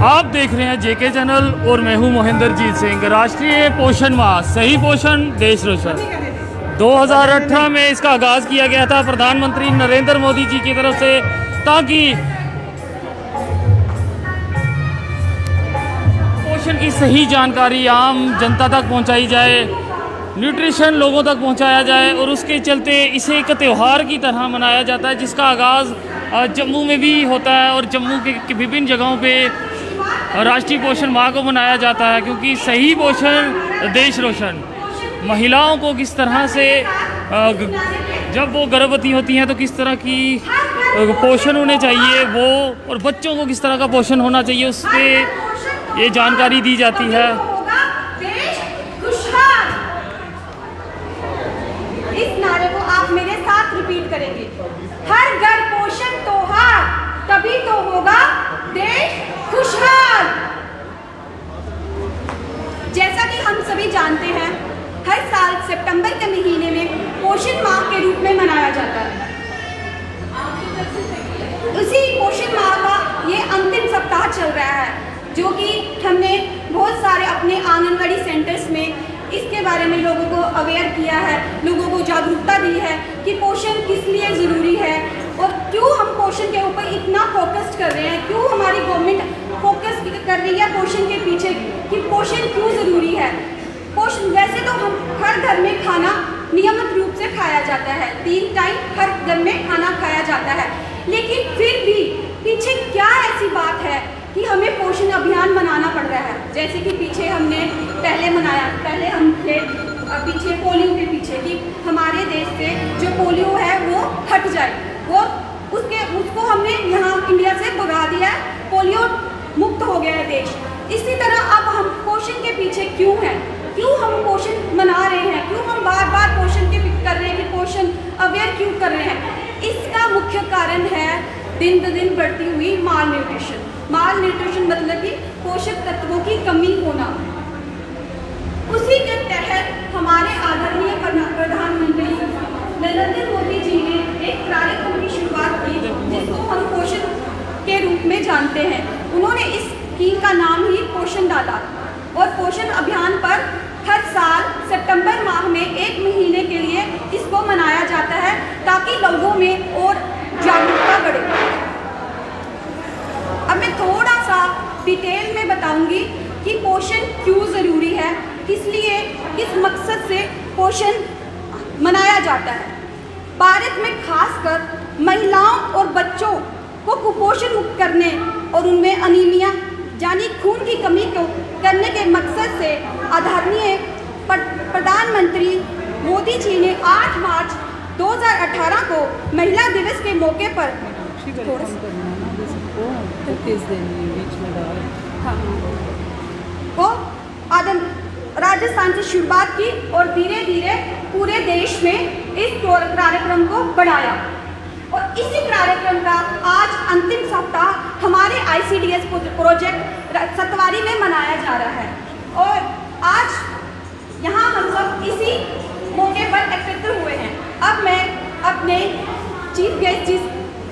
आप देख रहे हैं जेके चैनल और मैं हूं महेंद्रजीत सिंह। राष्ट्रीय पोषण माह सही पोषण देश रोशन 2018 में इसका आगाज़ किया गया था प्रधानमंत्री नरेंद्र मोदी जी की तरफ से, ताकि पोषण की सही जानकारी आम जनता तक पहुंचाई जाए, न्यूट्रिशन लोगों तक पहुंचाया जाए। और उसके चलते इसे एक त्यौहार की तरह मनाया जाता है, जिसका आगाज़ जम्मू में भी होता है और जम्मू के विभिन्न जगहों पे राष्ट्रीय पोषण माह को मनाया जाता है। क्योंकि सही पोषण देश रोशन, महिलाओं को किस तरह से जब वो गर्भवती होती हैं तो किस तरह की पोषण होने चाहिए वो, और बच्चों को किस तरह का पोषण होना चाहिए, उस पर ये जानकारी दी जाती है। इस नारे को आप मेरे साथ रिपीट करेंगे, हर घर पोषण त्योहार, तभी तो होगा देश खुशहाल। जैसा कि हम सभी जानते हैं, हर साल सितंबर के महीने में पोषण माह के रूप में मनाया जाता है। उसी पोषण माह का ये अंतिम सप्ताह चल रहा है, जो कि हमने बहुत सारे अपने आंगनवाड़ी सेंटर्स में इसके बारे में लोगों को अवेयर किया है, लोगों को जागरूकता दी है कि पोषण किस लिए ज़रूरी है और क्यों हम पोषण के ऊपर इतना फोकस कर रहे हैं, क्यों हमारी गवर्नमेंट फोकस कर रही है पोषण के पीछे, कि पोषण क्यों ज़रूरी है। पोषण वैसे तो हम हर घर में खाना नियमित रूप से खाया जाता है, 3 टाइम हर घर में खाना खाया जाता है, लेकिन फिर भी पीछे क्या ऐसी बात है कि हमें पोषण अभियान मनाना पड़ रहा है। जैसे कि पीछे हमने पहले हम थे पीछे पोलियो के पीछे, कि हमारे देश से जो पोलियो है वो हट जाए, वो उसको हमने यहाँ इंडिया से भगा दिया है, पोलियो मुक्त हो गया है देश। इसी तरह अब हम पोषण के पीछे क्यों हैं, क्यों हम पोषण मना रहे हैं, क्यों हम बार बार पोषण के कर रहे हैं, कि पोषण अवेयर क्यों कर रहे हैं। इसका मुख्य कारण है दिन ब दिन बढ़ती हुई माल न्यूट्रिशन। माल न्यूट्रिशन मतलब कि पोषक तत्वों की कमी होना। उसी के तहत हमारे आदरणीय प्रधानमंत्री नरेंद्र मोदी जी ने एक कार्यक्रम की शुरुआत की, जिसको हम पोषण के रूप में जानते हैं। उन्होंने इस स्कीम का नाम ही पोषण डाला, और पोषण अभियान पर हर साल सितंबर माह में 1 महीने के लिए इसको मनाया जाता है, ताकि लोगों में और जागरूकता बढ़े। अब मैं थोड़ा सा डिटेल में बताऊंगी कि पोषण क्यों ज़रूरी है, किस लिए, किस मकसद से पोषण मनाया जाता है। भारत में खासकर महिलाओं और बच्चों को कुपोषण मुक्त करने और उनमें अनीमिया यानी खून की कमी को करने के मकसद से आदरणीय प्रधानमंत्री मोदी जी ने 8 मार्च 2018 को महिला दिवस के मौके पर राजस्थान से शुरुआत की और धीरे धीरे पूरे देश में इस कार्यक्रम को बढ़ाया। और इसी कार्यक्रम का आज अंतिम सप्ताह हमारे ICDS प्रोजेक्ट सतवारी में मनाया जा रहा है। और आज यहाँ हम सब इसी मौके पर एकत्र हुए हैं। अब मैं अपने चीफ गेस्ट जी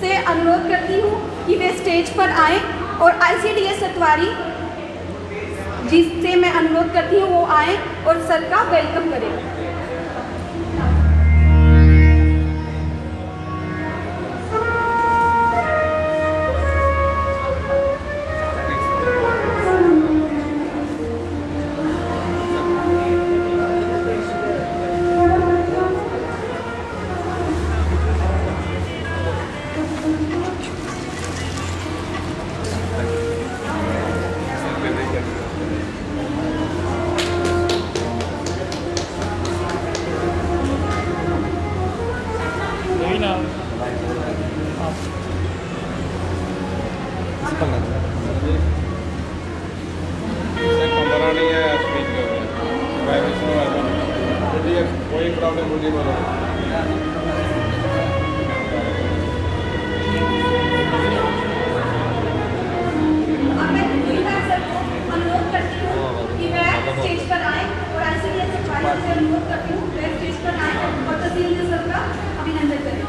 से अनुरोध करती हूँ कि वे स्टेज पर आएँ, और ICDS सतवारी जिससे मैं अनुरोध करती हूँ वो आएँ और सर का वेलकम करें। कोई प्रॉब्लम मुझे बोलो। अनुरोध करती हूँ कि वह स्टेज पर आए, और ICDS से अनुरोध करती हूँ वह स्टेज पर आए और तहसीलदार सर का अभिनंदन करें।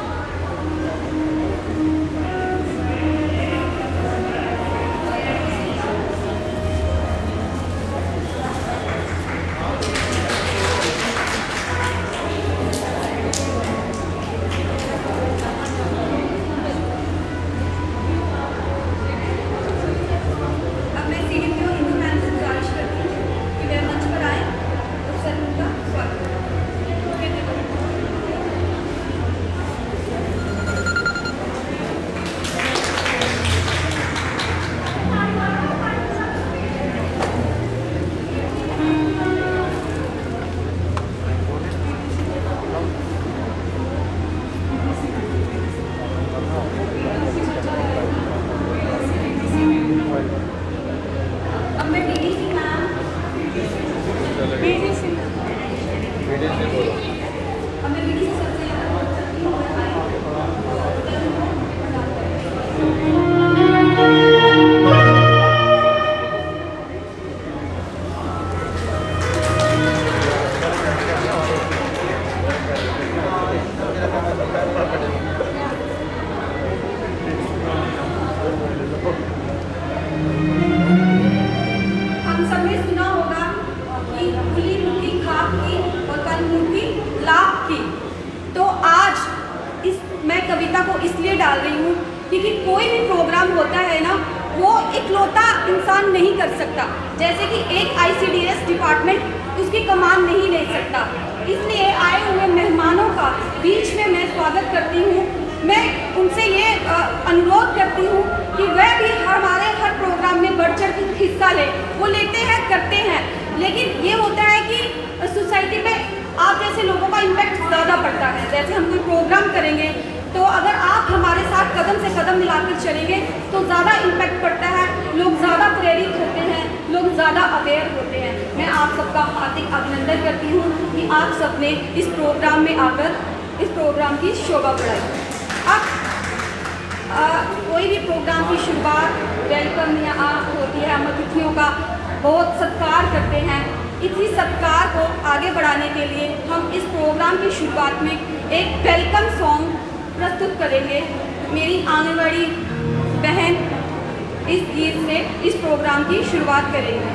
है ना, वो इकलौता इंसान नहीं कर सकता। जैसे कि एक ICDS डिपार्टमेंट उसकी कमान नहीं ले सकता। इसलिए आए हुए मेहमानों का बीच में मैं स्वागत करती हूँ। मैं उनसे ये अनुरोध करती हूँ कि वह भी हमारे हर प्रोग्राम में बढ़ चढ़ कर हिस्सा ले। वो लेते हैं, करते हैं, लेकिन ये होता है कि सोसाइटी में आप जैसे लोगों का इम्पैक्ट ज़्यादा पड़ता है। जैसे हम कोई प्रोग्राम करेंगे तो अगर आप हमारे साथ कदम से कदम मिलाकर चलेंगे तो ज़्यादा इम्पैक्ट पड़ता है, लोग ज़्यादा प्रेरित होते हैं, लोग ज़्यादा अवेयर होते हैं। मैं आप सबका हार्दिक अभिनंदन करती हूँ कि आप सबने इस प्रोग्राम में आकर इस प्रोग्राम की शोभा बढ़ाई। अब कोई भी प्रोग्राम की शुरुआत वेलकम या होती है, हम अतिथियों का बहुत सत्कार करते हैं। इसी सत्कार को आगे बढ़ाने के लिए हम इस प्रोग्राम की शुरुआत में एक वेलकम सॉन्ग प्रस्तुत करेंगे। मेरी आंगनवाड़ी बहन इस गीत से इस प्रोग्राम की शुरुआत करेंगे।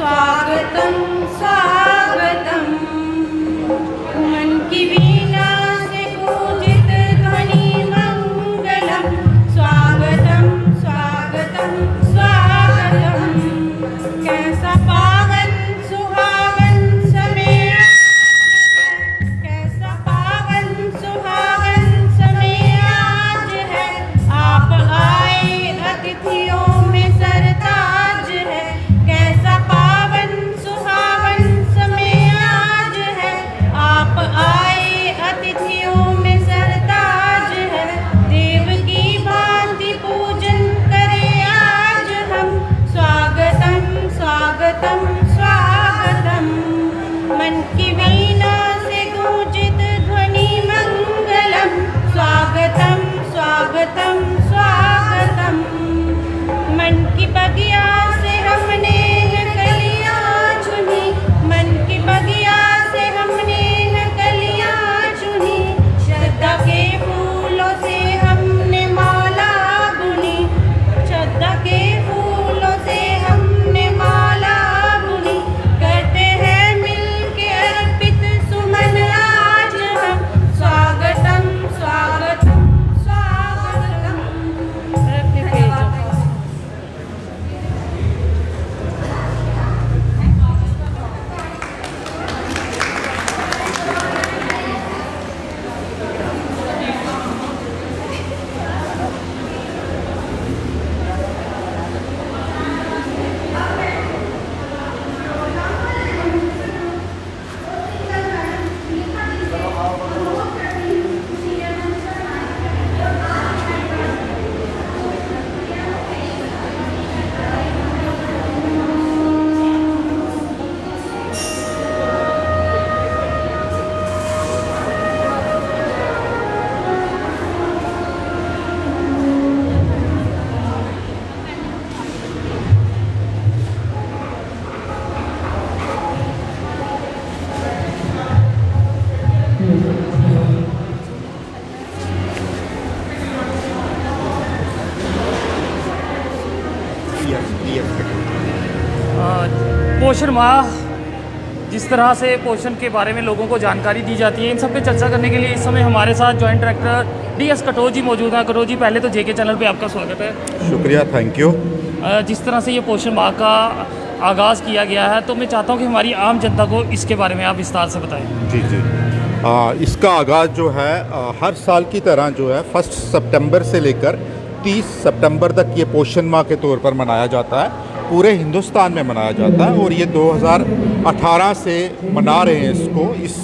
स्वागतम स्वागतम मन की वीणा से पूजित ध्वनि मंगलम। स्वागतम स्वागतम स्वागतम कैसा पावन सुहावन समय, कैसा पावन सुहावन समय आज है। आप आए अतिथियों में सरताज है। कैसा पावन सुहावन समय आज है। आप आए अतिथियों में सरताज है। देव की भांति पूजन करें आज हम। स्वागतम स्वागतम स्वागतम मन की वीणा से गूंजित ध्वनि मंगलम। स्वागतम स्वागतम स्वागतम मन की बगिया से हमने कलियां चुनी। मन की बगिया से हमने कलियां चुनी। श्रद्धा के फूलों से हमने माला बुनी। श्रद्धा के फूलों से हमने माला बुनी। करते हैं मिलके अर्पित सुमन आज हम। स्वागतम स्वागतम स्वागतम। पोषण माह जिस तरह से पोषण के बारे में लोगों को जानकारी दी जाती है, इन सब पे चर्चा करने के लिए इस समय हमारे साथ जॉइंट डायरेक्टर DS कटोच जी मौजूद हैं। कटोच जी, पहले तो JK चैनल पे आपका स्वागत है। शुक्रिया, थैंक यू। जिस तरह से ये पोषण माह का आगाज़ किया गया है, तो मैं चाहता हूँ कि हमारी आम जनता को इसके बारे में आप विस्तार से बताएं। जी जी, इसका आगाज़ जो है हर साल की तरह जो है 1 सितंबर से लेकर 30 सितंबर तक ये पोषण माह के तौर पर मनाया जाता है। पूरे हिंदुस्तान में मनाया जाता है और ये 2018 से मना रहे हैं इसको। इस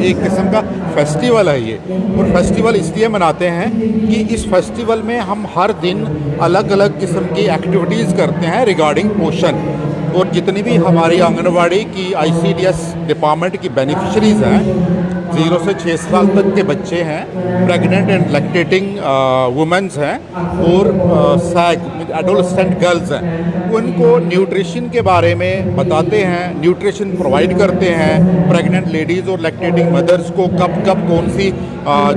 एक किस्म का फेस्टिवल है ये, और फेस्टिवल इसलिए मनाते हैं कि इस फेस्टिवल में हम हर दिन अलग अलग किस्म की एक्टिविटीज़ करते हैं रिगार्डिंग पोषण। और जितनी भी हमारी आंगनवाड़ी की ICDS डिपार्टमेंट की बेनिफिशरीज़ हैं, 0 से 6 साल तक के बच्चे हैं, प्रेग्नेंट एंड लैक्टेटिंग वुमेन्स हैं और सैग एडोलेसेंट गर्ल्स हैं, उनको न्यूट्रिशन के बारे में बताते हैं, न्यूट्रिशन प्रोवाइड करते हैं। प्रेग्नेंट लेडीज़ और लैक्टेटिंग मदर्स को कब कब कौन सी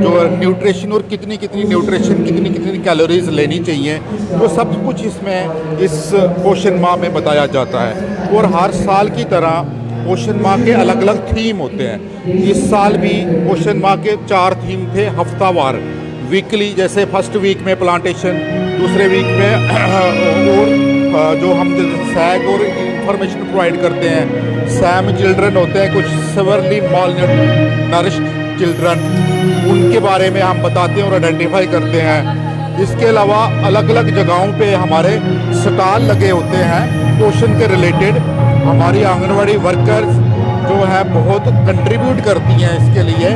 जो न्यूट्रिशन और कितनी कितनी न्यूट्रिशन कितनी कितनी कैलोरीज लेनी चाहिए, वो सब कुछ इसमें इस पोषण माह में बताया जाता है। और हर साल की तरह पोषण माह के अलग अलग थीम होते हैं। इस साल भी पोषण माह के 4 थीम थे हफ्तावार, वीकली, जैसे फर्स्ट वीक में प्लांटेशन, दूसरे वीक में और जो हम सैग और इंफॉर्मेशन प्रोवाइड करते हैं। सैम चिल्ड्रन होते हैं कुछ सिवियरली मालनरिश्ड चिल्ड्रन, उनके बारे में हम बताते हैं और आइडेंटिफाई करते हैं। इसके अलावा अलग अलग जगहों पे हमारे स्टॉल लगे होते हैं पोषण के रिलेटेड। हमारी आंगनवाड़ी वर्कर्स जो है बहुत कंट्रीब्यूट करती हैं इसके लिए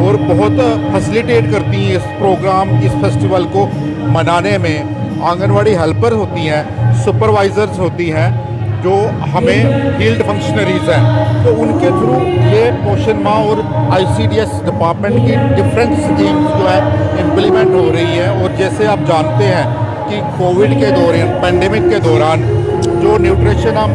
और बहुत फैसिलिटेट करती हैं इस प्रोग्राम, इस फेस्टिवल को मनाने में। आंगनवाड़ी हेल्पर होती हैं, सुपरवाइज़र्स होती हैं जो हमें फील्ड फंक्शनरीज हैं, तो उनके थ्रू ये पोषण माह और ICDS डिपार्टमेंट की डिफरेंट स्कीम्स जो है इम्प्लीमेंट हो रही है। और जैसे आप जानते हैं कि कोविड के दौरान, पैंडेमिक के दौरान जो न्यूट्रिशन हम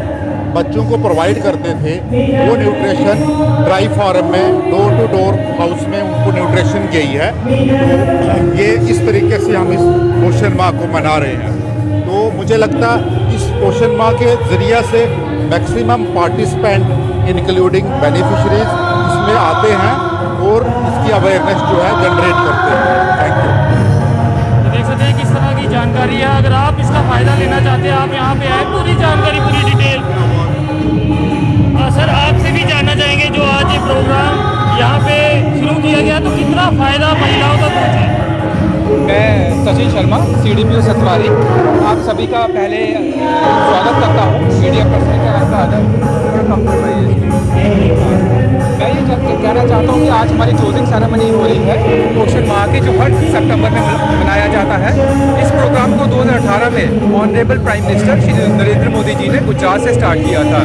बच्चों को प्रोवाइड करते थे, वो न्यूट्रिशन ड्राई फार्म में डोर टू डोर हाउस में उनको न्यूट्रिशन गई है। तो ये इस तरीके से हम इस पोषण माह को मना रहे हैं। तो मुझे लगता है इस पोषण माह के ज़रिए से मैक्सिमम पार्टिसिपेंट इंक्लूडिंग बेनिफिशरीज इसमें आते हैं और इसकी अवेयरनेस जो है जनरेट करते हैं। Thank you. तो देख सकते हैं किस तरह की जानकारी है। अगर आप इसका फ़ायदा लेना चाहते हैं, आप यहाँ पे आए, पूरी जानकारी, पूरी डिटेल। सर, आपसे भी जानना चाहेंगे, जो आज ये प्रोग्राम यहाँ पे शुरू किया गया, तो कितना फ़ायदा महिलाओं तक पहुँचा? मैं सचिन शर्मा, CDPO सतवारी, आप सभी का पहले स्वागत करता हूँ। मीडिया पर्सन का रहता मैं ये कहना चाहता हूँ कि आज हमारी क्लोजिंग सेरेमनी हो रही है पोषण माह की, जो हर सितंबर में मनाया जाता है। इस प्रोग्राम को 2018 में honourable prime minister Shri Narendra Modi ji ने गुजरात से स्टार्ट किया था।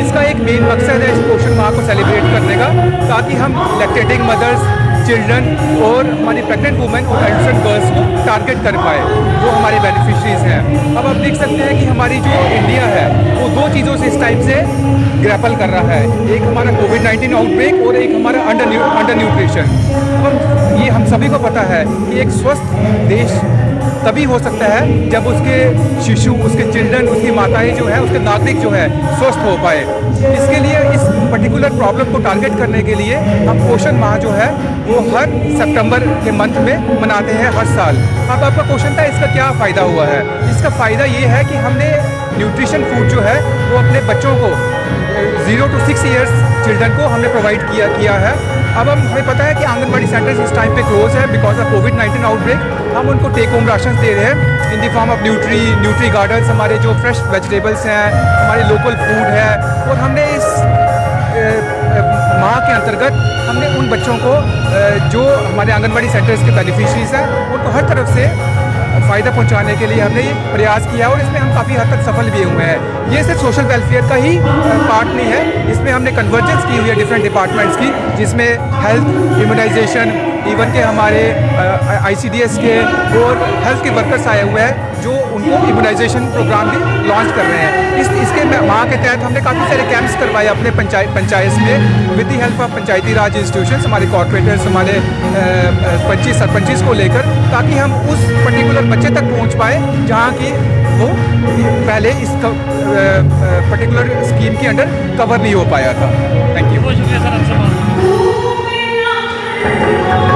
इसका एक मेन मकसद है इस पोषण माह को सेलिब्रेट करने का, ताकि हम लैक्टेटिंग मदर्स, चिल्ड्रन और हमारी प्रेग्नेंट वुमेन और एडोलेसेंट गर्ल्स को टारगेट कर पाए, जो हमारे बेनिफिशरीज हैं। अब आप देख सकते हैं कि हमारी जो इंडिया है वो 2 चीज़ों से इस टाइप से ग्रैपल कर रहा है, एक हमारा कोविड-19 आउटब्रेक और एक हमारा अंडर न्यूट्रिशन। अब ये हम सभी को पता है कि एक स्वस्थ देश तभी हो सकता है जब उसके शिशु, उसके चिल्ड्रन, उसकी माताएं जो है, उसके नागरिक जो है स्वस्थ हो पाए। इसके लिए इस पर्टिकुलर प्रॉब्लम को टारगेट करने के लिए हम पोषण माह जो है वो हर सितंबर के मंथ में मनाते हैं हर साल। अब आपका क्वेश्चन था इसका क्या फ़ायदा हुआ है। इसका फ़ायदा ये है कि हमने न्यूट्रिशन फूड जो है वो अपने बच्चों को 0 to 6 ईयर्स चिल्ड्रन को हमने प्रोवाइड किया है। अब हमें पता है कि आंगनबाड़ी सेंटर्स इस टाइम पे क्लोज है बिकॉज ऑफ कोविड-19 आउटब्रेक। हम उनको टेक होम राशन दे रहे हैं in the form of nutri gardens, हमारे जो फ्रेश वेजिटेबल्स हैं, हमारे लोकल फूड है। और हमने इस माह के अंतर्गत हमने उन बच्चों को जो हमारे आंगनबाड़ी सेंटर्स के बेनिफिशरीज हैं उनको हर तरफ से फ़ायदा पहुंचाने के लिए हमने ये प्रयास किया और इसमें हम काफ़ी हद तक सफल भी हुए हैं। ये सिर्फ सोशल वेलफेयर का ही पार्ट नहीं है, इसमें हमने कन्वर्जेंस की हुई है डिफरेंट डिपार्टमेंट्स की, जिसमें हेल्थ, इम्यूनाइजेशन, इवन के हमारे ICDS के और हेल्थ के वर्कर्स आए हुए हैं जो उनको इम्यूनाइजेशन प्रोग्राम भी लॉन्च कर रहे हैं। इसके माह के तहत हमने काफ़ी सारे कैंप्स करवाए अपने पंचायत में with the help of Panchayati Raj institutions, हमारे कॉर्पोरेटर्स, हमारे सरपंचीज को लेकर, ताकि हम उस पर्टिकुलर बच्चे तक पहुंच पाए जहां की वो पहले इस पर्टिकुलर स्कीम के अंडर कवर नहीं हो पाया था। Thank you. बहुत शुक्रिया सर, आपसे बात करने के लिए।